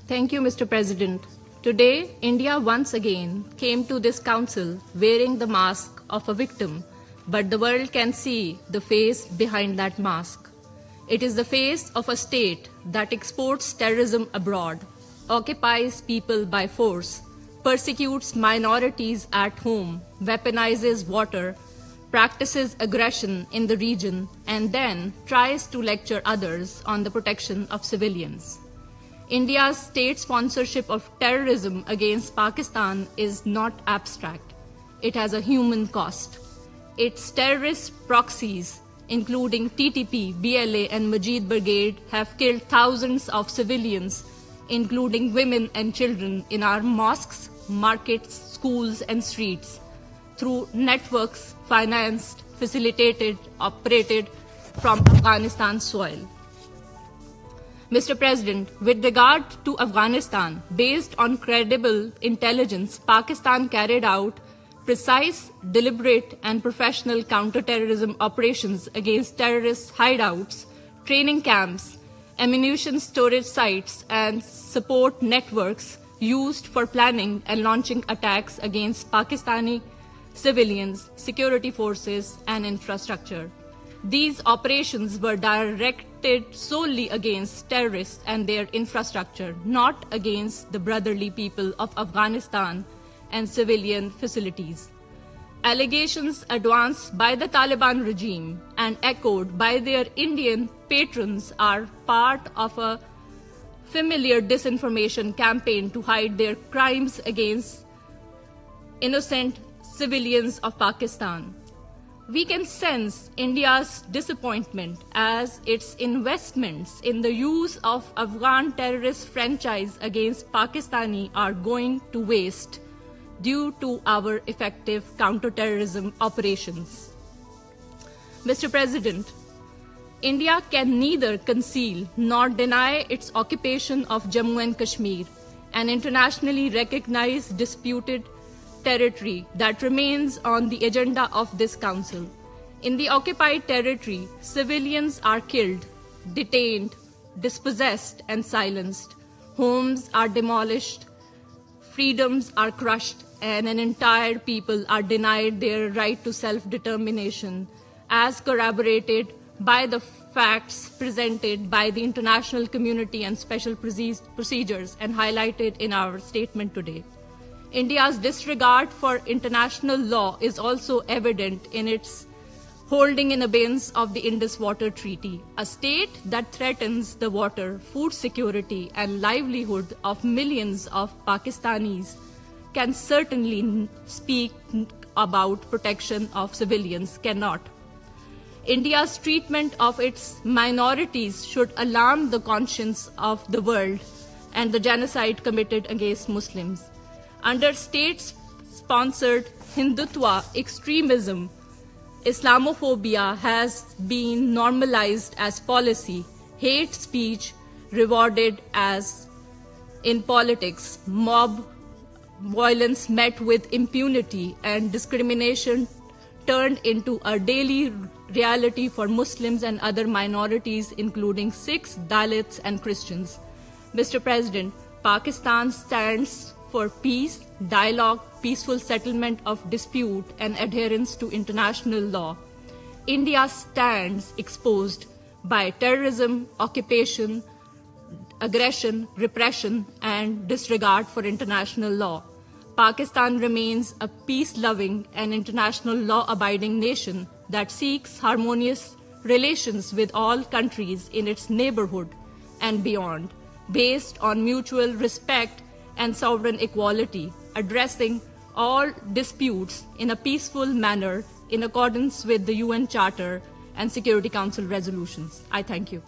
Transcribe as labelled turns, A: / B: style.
A: Thank you, Mr. President. Today, India once again came to this council wearing the mask of a victim, but the world can see the face behind that mask. It is the face of a state that exports terrorism abroad, occupies people by force, persecutes minorities at home, weaponizes water, practices aggression in the region, and then tries to lecture others on the protection of civilians. India's state sponsorship of terrorism against Pakistan is not abstract. It has a human cost. Its terrorist proxies, including TTP, BLA, and Majid Brigade, have killed thousands of civilians, including women and children, in our mosques, markets, schools, and streets, through networks financed, facilitated, operated from Afghanistan soil. Mr. President, with regard to Afghanistan, based on credible intelligence, Pakistan carried out precise, deliberate, and professional counterterrorism operations against terrorist hideouts, training camps, ammunition storage sites, and support networks used for planning and launching attacks against Pakistani civilians, security forces, and infrastructure. These operations were directed solely against terrorists and their infrastructure, not against the brotherly people of Afghanistan and civilian facilities. Allegations advanced by the Taliban regime and echoed by their Indian patrons are part of a familiar disinformation campaign to hide their crimes against innocent civilians of Pakistan. We can sense India's disappointment as its investments in the use of Afghan terrorist franchise against Pakistani are going to waste due to our effective counterterrorism operations. Mr. President, India can neither conceal nor deny its occupation of Jammu and Kashmir, an internationally recognized disputed territory that remains on the agenda of this council. In the occupied territory, civilians are killed, detained, dispossessed, and silenced. Homes are demolished, freedoms are crushed, and an entire people are denied their right to self-determination, as corroborated by the facts presented by the international community and special procedures and highlighted in our statement today. India's disregard for international law is also evident in its holding in abeyance of the Indus Water Treaty, a state that threatens the water, food security, and livelihood of millions of Pakistanis, can certainly speak about protection of civilians, cannot. India's treatment of its minorities should alarm the conscience of the world and the genocide committed against Muslims. Under state-sponsored Hindutva extremism, Islamophobia has been normalized as policy, hate speech rewarded as in politics, mob violence met with impunity, and discrimination turned into a daily reality for Muslims and other minorities, including Sikhs, Dalits, and Christians. Mr. President, Pakistan stands for peace, dialogue, peaceful settlement of dispute, and adherence to international law. India stands exposed by terrorism, occupation, aggression, repression, and disregard for international law. Pakistan remains a peace-loving and international law-abiding nation that seeks harmonious relations with all countries in its neighborhood and beyond, based on mutual respect and sovereign equality, addressing all disputes in a peaceful manner in accordance with the UN Charter and Security Council resolutions. I thank you.